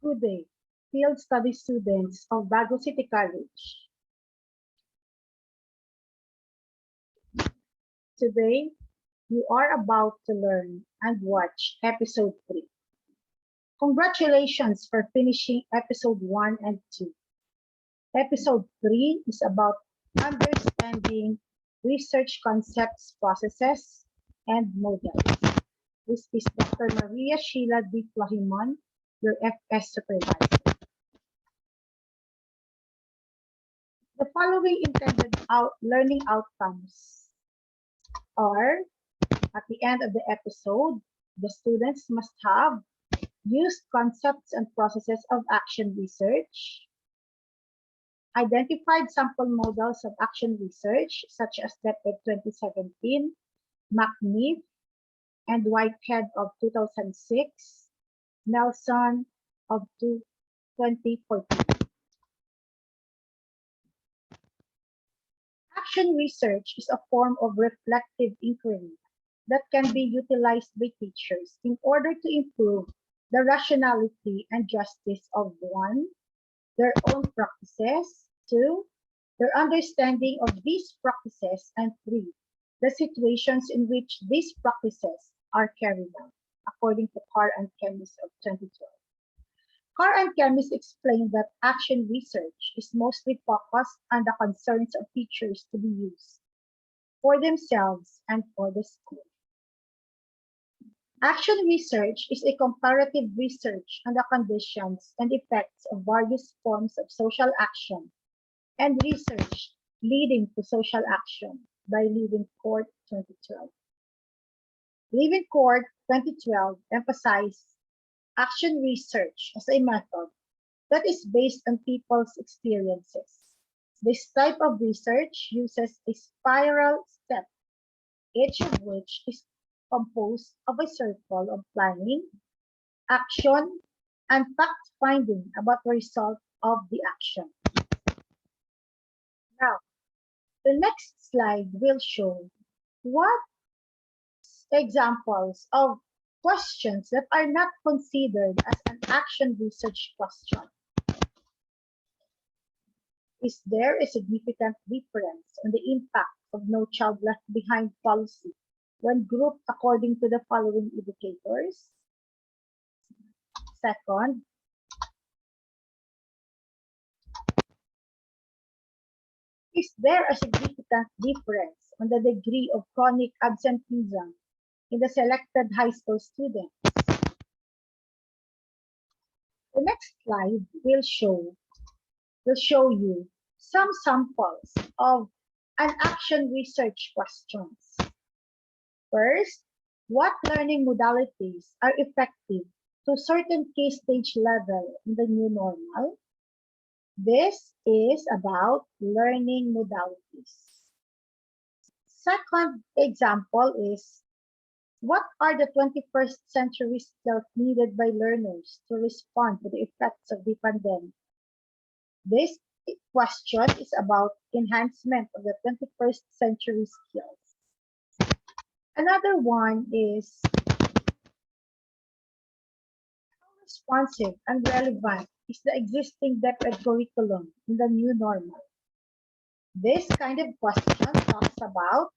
Good day, field study students of Bago City College. Today, you are about to learn and watch episode 3. Congratulations for finishing episode 1 and 2. Episode 3 is about understanding research concepts, processes, and models. This is Dr. Maria Sheila D. Flahimon, your FS supervisor. The following intended learning outcomes are, at the end of the episode, the students must have used concepts and processes of action research, identified sample models of action research, such as DepEd 2017, McNeef, and Whitehead of 2006, Nelson of 2014. Action research is a form of reflective inquiry that can be utilized by teachers in order to improve the rationality and justice of 1, their own practices, 2, their understanding of these practices, and 3, the situations in which these practices are carried out, according to Carr and Kemmis of 2012. Carr and Kemmis explained that action research is mostly focused on the concerns of teachers to be used for themselves and for the school. Action research is a comparative research on the conditions and effects of various forms of social action and research leading to social action by Livencourt 2012. Livencourt 2012 emphasized action research as a method that is based on people's experiences. This type of research uses a spiral step, each of which is composed of a circle of planning, action, and fact-finding about the result of the action. Now, the next slide will show what examples of questions that are not considered as an action research question. Is there a significant difference in the impact of No Child Left Behind policy when grouped according to the following indicators? Second, is there a significant difference on the degree of chronic absenteeism in the selected high school students? The next slide will show you some samples of an action research questions. First, what learning modalities are effective to certain key stage level in the new normal? This is about learning modalities. Second example is, what are the 21st century skills needed by learners to respond to the effects of the pandemic? This question is about enhancement of the 21st century skills. Another one is, how responsive and relevant is the existing DepEd curriculum in the new normal? This kind of question talks about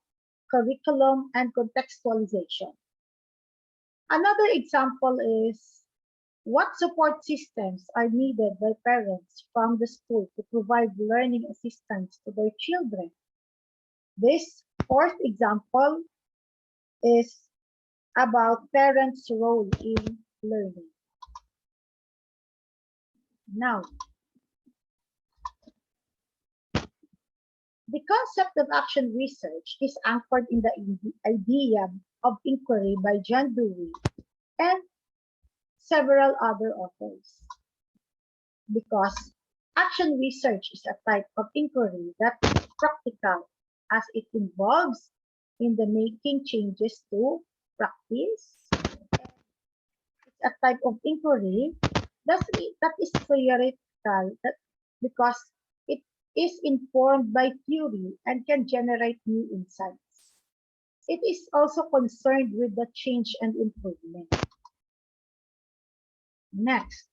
curriculum and contextualization. Another example is, what support systems are needed by parents from the school to provide learning assistance to their children? This fourth example is about parents' role in learning. Now, the concept of action research is anchored in the idea of inquiry by John Dewey and several other authors. Because action research is a type of inquiry that is practical as it involves in the making changes to practice. It's a type of inquiry that is theoretical because it is informed by theory and can generate new insights. It is also concerned with the change and improvement. Next,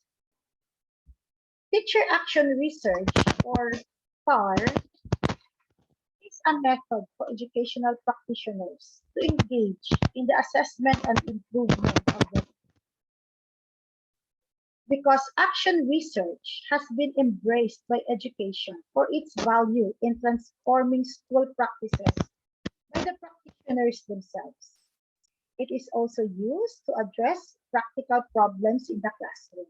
Teacher action research, or TAR, is a method for educational practitioners to engage in the assessment and improvement of the, because action research has been embraced by education for its value in transforming school practices by the practitioners themselves. It is also used to address practical problems in the classroom.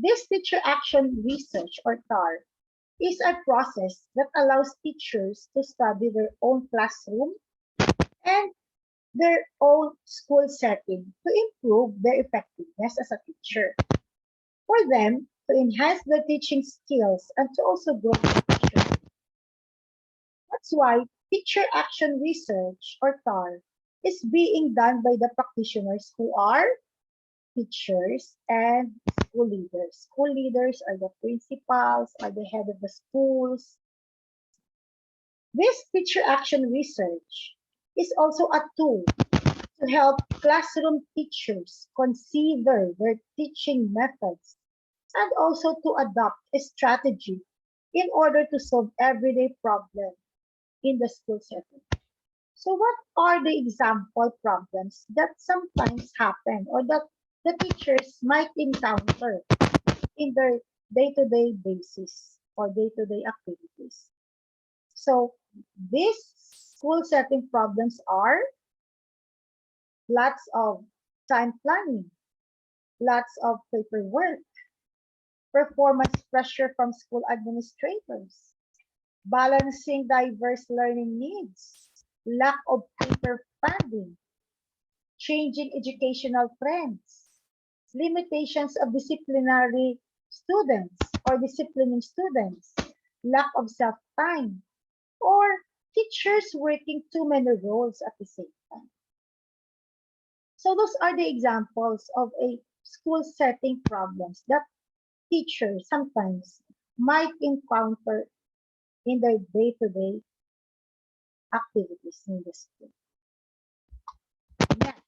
This teacher action research, or TAR, is a process that allows teachers to study their own classroom and their own school setting to improve their effectiveness as a teacher, for them to enhance their teaching skills and to also grow professionally. That's why teacher action research, or TAR, is being done by the practitioners who are teachers and school leaders. School leaders are the principals, are the head of the schools. This teacher action research is also a tool to help classroom teachers consider their teaching methods and also to adopt a strategy in order to solve everyday problems in the school setting. So what are the example problems that sometimes happen or that the teachers might encounter in their day-to-day basis or day-to-day activities? So these school setting problems are lots of time planning, lots of paperwork, performance pressure from school administrators, balancing diverse learning needs, lack of paper funding, changing educational trends, limitations of disciplinary students or disciplining students, lack of self-time, or teachers working too many roles at the same time. So those are the examples of a school setting problems that teachers sometimes might encounter in their day-to-day activities in the school. Next,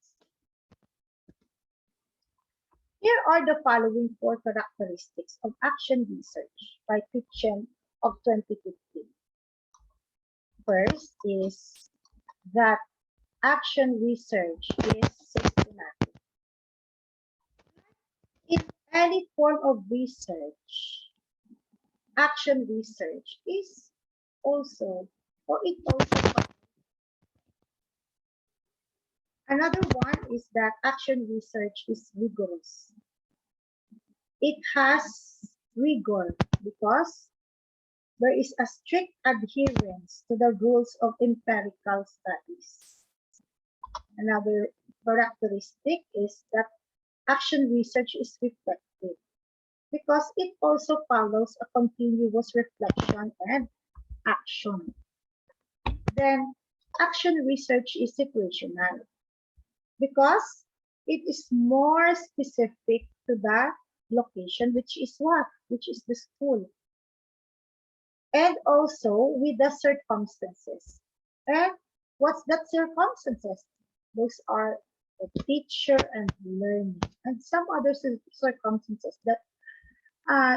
here are the following four characteristics of action research by Kitchen of 2015. First is that action research is systematic. In any form of research, action research is also, or it also, another one is that action research is rigorous. It has rigor because there is a strict adherence to the rules of empirical studies. Another characteristic is that action research is reflective because it also follows a continuous reflection and action. Then, action research is situational because it is more specific to the location, which is what? Which is the school. And also with the circumstances. And what's that circumstances? Those are the teacher and learning and some other circumstances that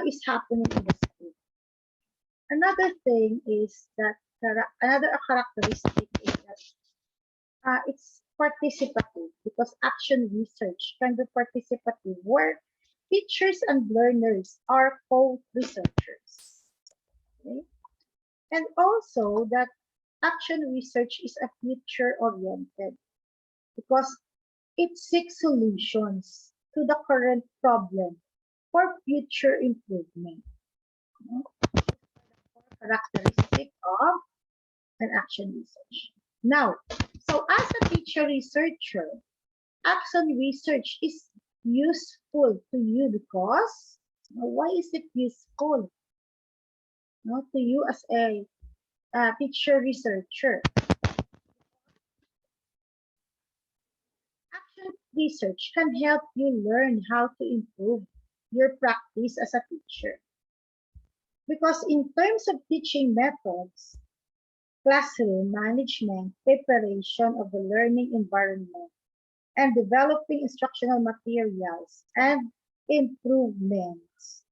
is happening in the school. Another thing is that another characteristic is that it's participative because action research can be participative where teachers and learners are co-researchers. Okay? And also that action research is a future oriented because it seeks solutions to the current problem for future improvement. You know, characteristic of an action research. Now, so as a teacher researcher, action research is useful to you because why is it useful to you as a teacher researcher? Action research can help you learn how to improve your practice as a teacher. Because in terms of teaching methods, classroom management, preparation of the learning environment, and developing instructional materials and improvements.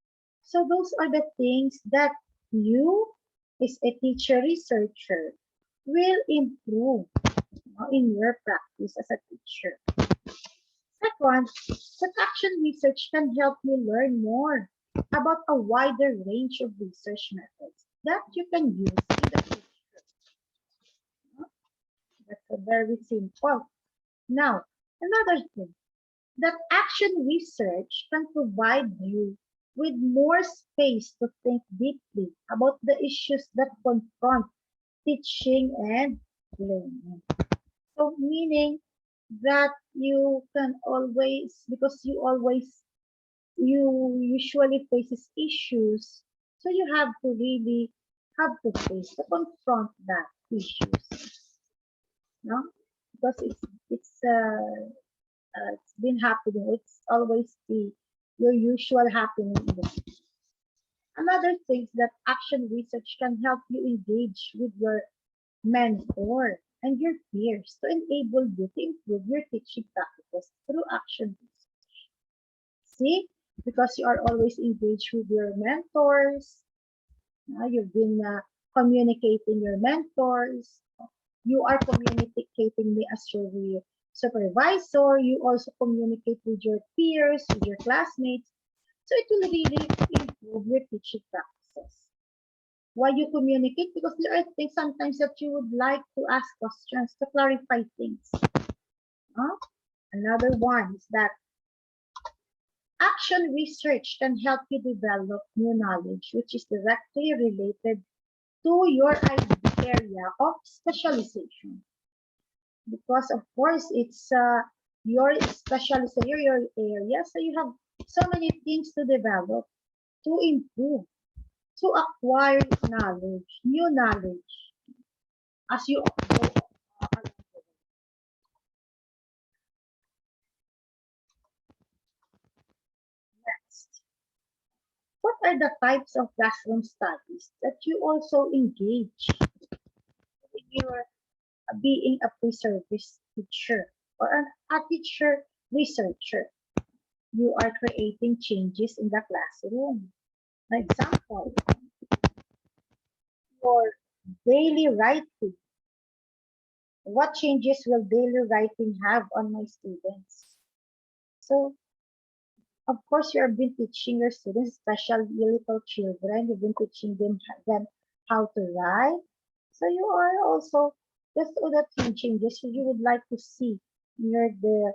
So those are the things that you, as a teacher researcher, will improve in your practice as a teacher. Second, that action research can help you learn more about a wider range of research methods that you can use in the future. That's a very simple. Now, another thing, that action research can provide you with more space to think deeply about the issues that confront teaching and learning. So meaning that you can always, because you usually faces issues, so you have to really have to face to confront that issues, no? Because it's been happening. It's always the your usual happening in the future. Another thing is that action research can help you engage with your mentor and your peers to enable you to improve your teaching practices through action research. See, because you are always engaged with your mentors, you've been communicating your mentors, you are communicating me as your supervisor, you also communicate with your peers, with your classmates. So it will really improve your teaching practices. Why you communicate? Because there are things sometimes that you would like to ask questions to clarify things. Another one is that action research can help you develop new knowledge, which is directly related to your area of specialization. Because of course it's your specialization, your area, so you have so many things to develop, to improve, to acquire knowledge, new knowledge as you go along the way. Next, what are the types of classroom studies that you also engage when you're being a pre-service teacher or a teacher researcher? You are creating changes in the classroom. For example, your daily writing. What changes will daily writing have on my students? So, of course, you have been teaching your students, especially little children, you've been teaching them how to write. So you are also, just all the changes you would like to see in your the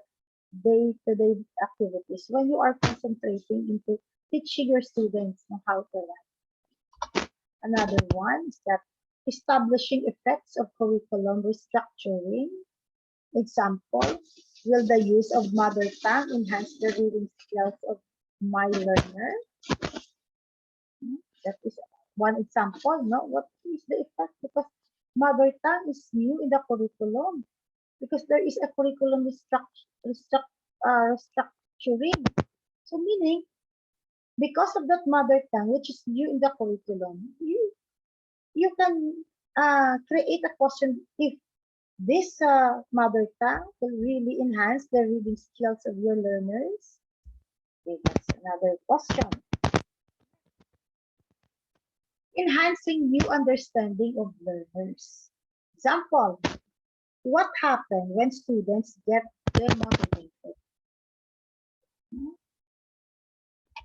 day-to-day activities when you are concentrating into teaching your students how to write. Another one is that establishing effects of curriculum restructuring. Example, will the use of mother tongue enhance the reading skills of my learner? That is one example. No, what is the effect? Because mother tongue is new in the curriculum. Because there is a curriculum restructuring. So meaning, because of that mother tongue, which is new in the curriculum, you can create a question if this mother tongue will really enhance the reading skills of your learners. Okay, that's another question. Enhancing new understanding of learners. Example, what happens when students get demotivated?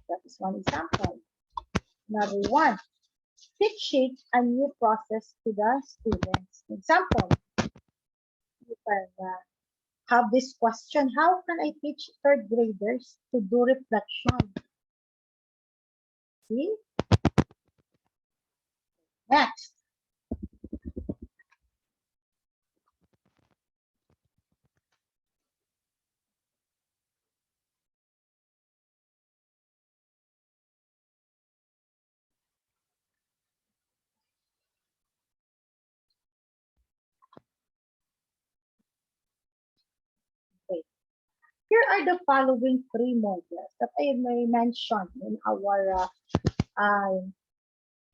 That is one example. Another one, teaching a new process to the students. Example, you can have this question, how can I teach third graders to do reflection? See? Next, okay. Here are the following three models that I may mention in our uh,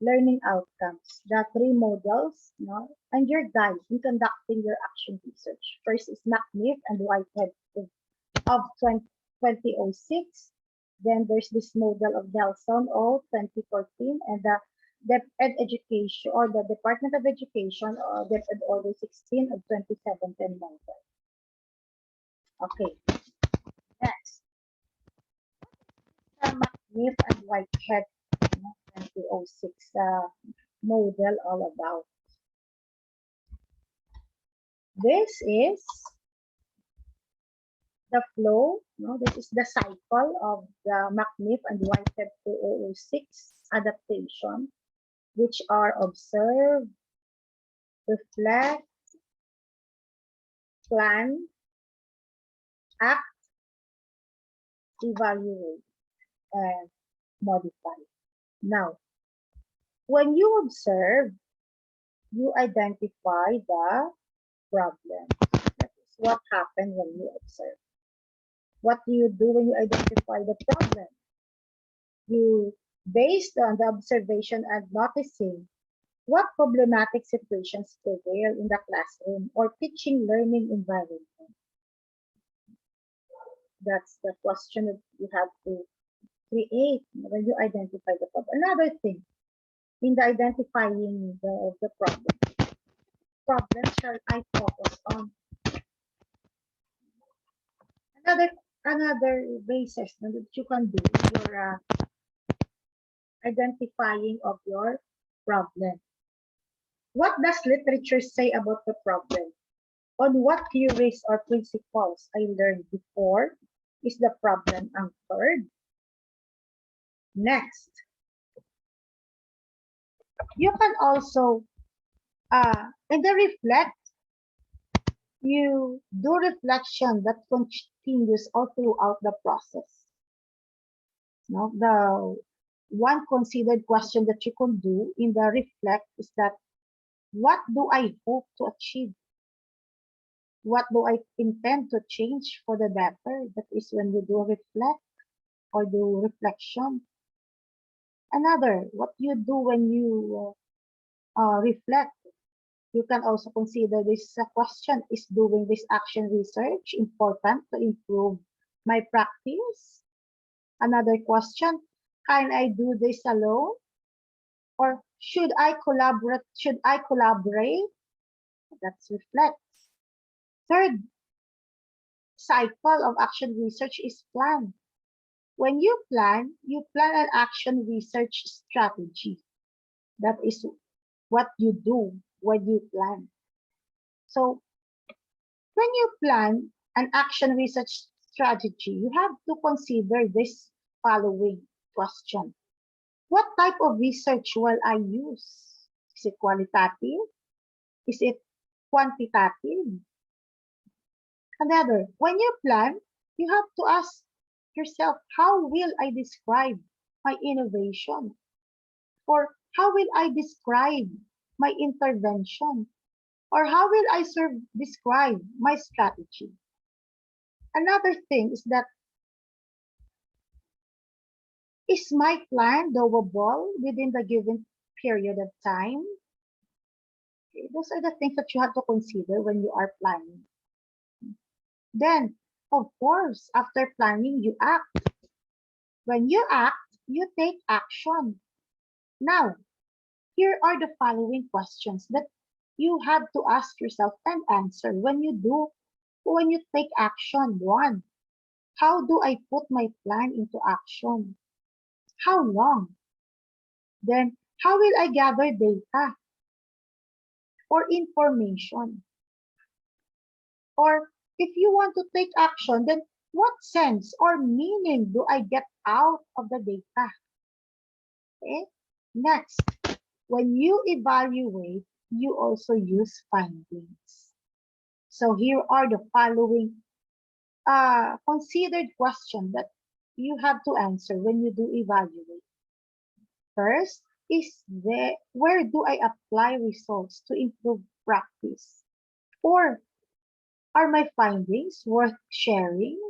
learning outcomes. The three models, no, and your guide in conducting your action research. First is McNiff and Whitehead of 2006. Then there's this model of Nelson O 2014 and the DepEd Education or the Department of Education or DepEd Order 16 of 2017 model. Okay, next. McNiff and Whitehead 2006 model all about. This is the flow, this is the cycle of the McNiff and Whitehead 2006 adaptation, which are observe, reflect, plan, act, evaluate, and modify. Now, when you observe, you identify the problem. That is what happens when you observe. What do you do when you identify the problem? You, based on the observation and noticing what problematic situations prevail in the classroom or teaching learning environment. That's the question that you have to create when you identify the problem. Another thing, in the identifying the problem shall I focus on? Another basis that you can do is your identifying of your problem. What does literature say about the problem? On what theories or principles I learned before is the problem anchored? Next, you can also, in the reflect, you do reflection that continues all throughout the process. Now, the one considered question that you can do in the reflect is that, what do I hope to achieve? What do I intend to change for the better? That is when you do reflect or do reflection. Another, what you do when you reflect, you can also consider this question, is doing this action research important to improve my practice? Another question, can I do this alone? Or should I collaborate? That's reflect. Third cycle of action research is plan. When you plan an action research strategy. That is what you do when you plan. So when you plan an action research strategy, you have to consider this following question. What type of research will I use? Is it qualitative? Is it quantitative? Another, when you plan, you have to ask yourself, how will I describe my innovation? Or how will I describe my intervention? Or how will I describe my strategy? Another thing is that, is my plan doable within the given period of time? Okay, those are the things that you have to consider when you are planning. Then, of course, after planning, you act. When you act, you take action. Now, here are the following questions that you have to ask yourself and answer when you take action. One, how do I put my plan into action? How long? Then, how will I gather data or information? Or if you want to take action, then what sense or meaning do I get out of the data? Okay. Next, when you evaluate, you also use findings. So here are the following considered questions that you have to answer when you do evaluate. First is where do I apply results to improve practice? Or are my findings worth sharing?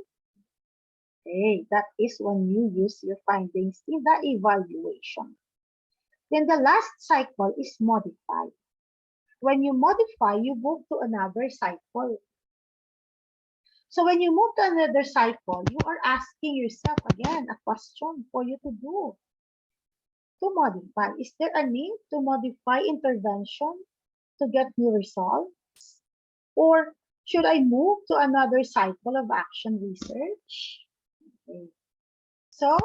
Okay, that is when you use your findings in the evaluation. Then the last cycle is modify. When you modify, you move to another cycle. So when you move to another cycle, you are asking yourself again a question for you to do. To modify, is there a need to modify intervention to get new results? Or should I move to another cycle of action research? Okay. So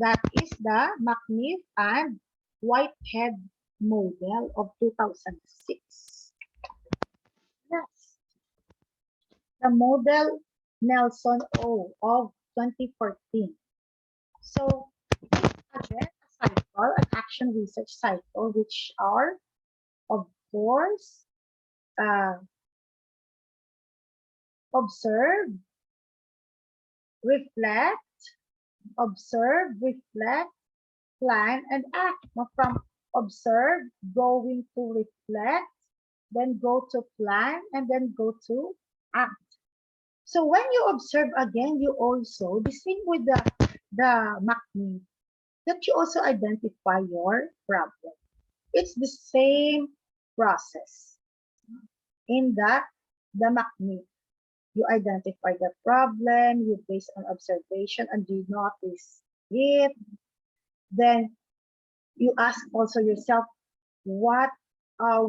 that is the McNiff and Whitehead model of 2006. Next, the model Nelson O of 2014. So again, a cycle, an action research cycle, which are, of course, uh, observe, reflect, observe, reflect, plan, and act. Now, from observe, going to reflect, then go to plan, and then go to act. So when you observe again, you also, the same with the McNeef, that you also identify your problem. It's the same process in the McNeef. You identify the problem, you base on observation, and you notice it. Then you ask also yourself, what,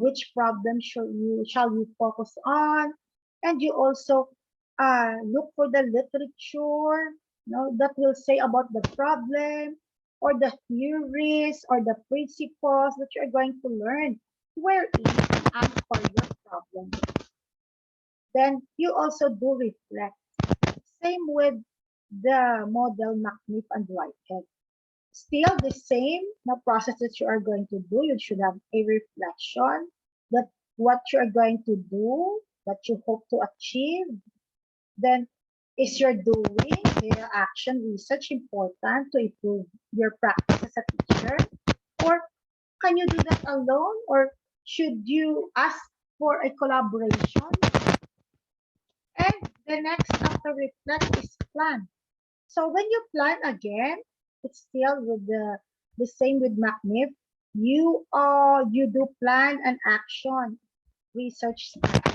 which problem shall you focus on, and you also look for the literature, that will say about the problem, or the theories, or the principles that you are going to learn, where is and answer your problem. Then you also do reflect. Same with the model McNiff and Whitehead. Still the same process that you are going to do. You should have a reflection that what you are going to do, that you hope to achieve. Then, is your doing, your action research important to improve your practice as a teacher? Or can you do that alone? Or should you ask for a collaboration? And the next after reflect is plan. So when you plan again, it's still with the same with McNiff. You do plan and action research studies.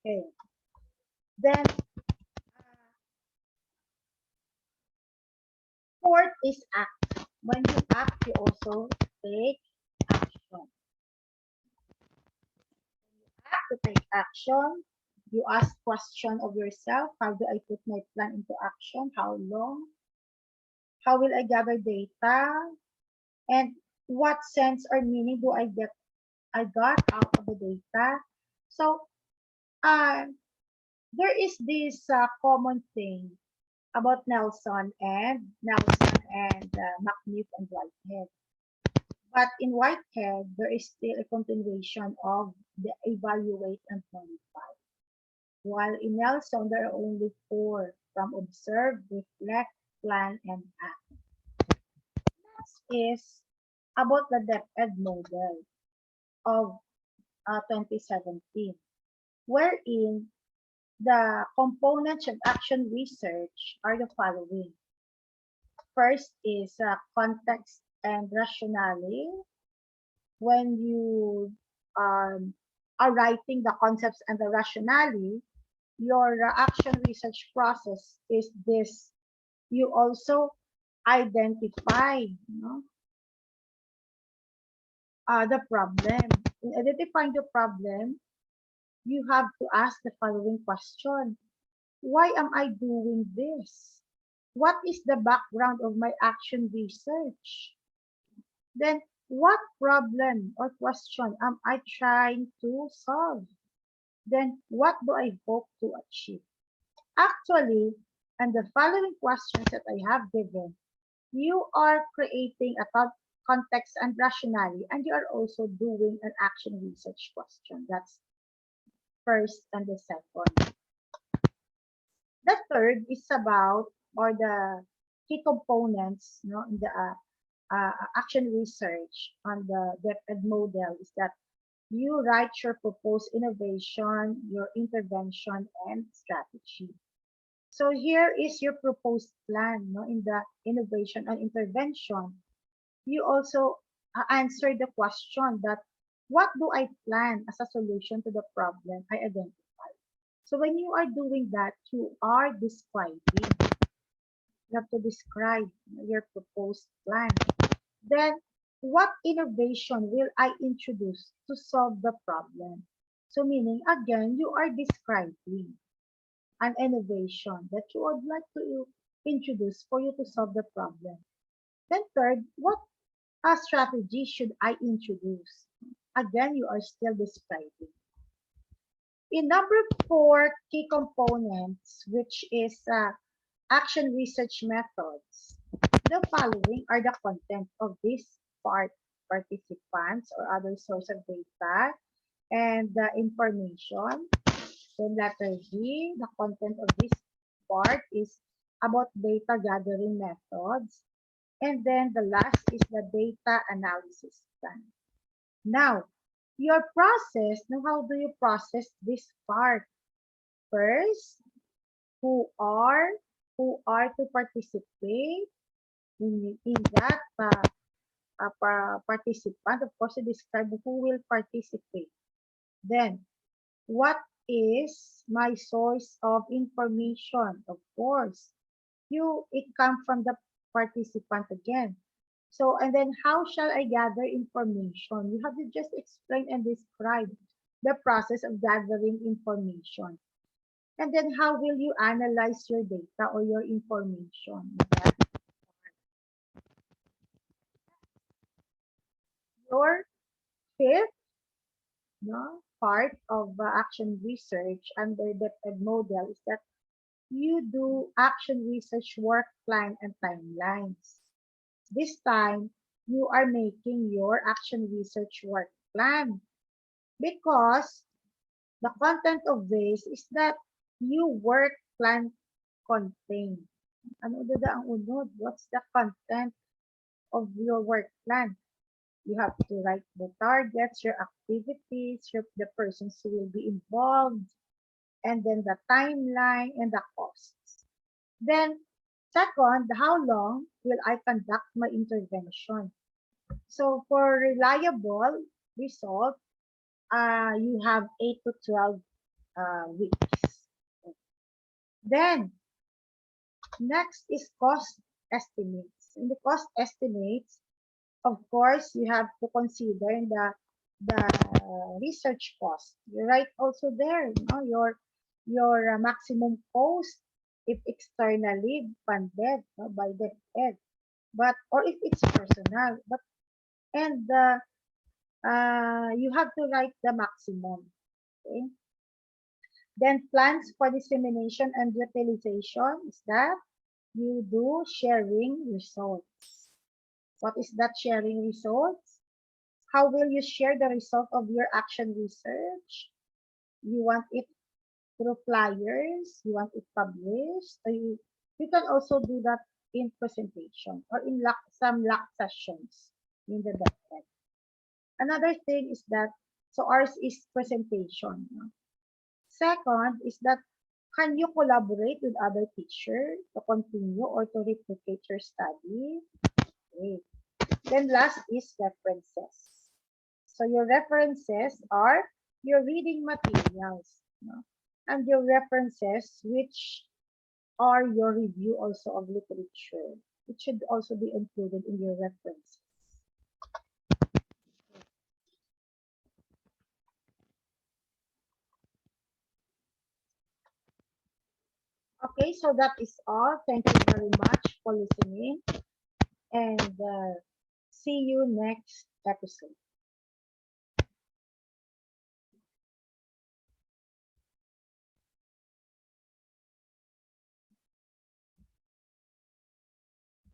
Okay. Then fourth is act. When you act, you also take action. Act to take action. You ask question of yourself. How do I put my plan into action? How long? How will I gather data? And what sense or meaning do I got out of the data? So there is this common thing about Nelson and McNiff and Whitehead. But in Whitehead, there is still a continuation of the evaluate and modify. While in Nelson, there are only four, from observe, reflect, plan, and act. Next is about the DepEd model of 2017, wherein the components of action research are the following. First is context and rationale. When you are writing the concepts and the rationale, your action research process is this. You also identify the problem. In identifying the problem, you have to ask the following question. Why am I doing this? What is the background of my action research? Then, what problem or question am I trying to solve? Then, what do I hope to achieve? Actually, and the following questions that I have given, you are creating a context and rationale, and you are also doing an action research question. That's first and the second. The third is about, or the key components in the action research on the DepEd model is that you write your proposed innovation, your intervention, and strategy. So here is your proposed plan in the innovation and intervention. you also answer the question that what do I plan as a solution to the problem I identified. So when you are doing that, you are describing. You have to describe your proposed plan. Then, what innovation will I introduce to solve the problem? So, meaning again, you are describing an innovation that you would like to introduce for you to solve the problem. Then, third, what strategy should I introduce? Again, you are still describing. In number four, key components, which is action research methods. The following are the content of this part: participants or other source of data and the information. Then letter G, the content of this part is about data gathering methods. And then the last is the data analysis plan. Now, your process, now how do you process this part? First, who are to participate in that participant. Of course, you describe who will participate. Then, what is my source of information? Of course, it comes from the participant again. So, and then how shall I gather information? You have to just explain and describe the process of gathering information. And then how will you analyze your data or your information? That your fifth, no, part of action research under the PED model is that you do action research work plan and timelines. This time, you are making your action research work plan because the content of this is that you work plan contain. Ano dada ang unod? What's the content of your work plan? You have to write the targets, your activities, the persons who will be involved, and then the timeline and the costs. Then, second, how long will I conduct my intervention? So, for reliable result, you have 8 to 12 weeks. Then, next is cost estimates. In the cost estimates, of course, you have to consider the research cost. You write also there, your maximum cost if externally funded, by the head, but or if it's personal. But and you have to write the maximum. Okay. Then plans for dissemination and utilization is that you do sharing results. What is that sharing results? How will you share the result of your action research? You want it through flyers, you want it published, or you can also do that in presentation or in some LAC sessions in the DepEd. Another thing is that, so ours is presentation. No? Second is that, can you collaborate with other teachers to continue or to replicate your study? Okay. Then last is references. So your references are your reading materials, no? And your references, which are your review also of literature. It should also be included in your references. Okay, so that is all. Thank you very much for listening, and see you next episode.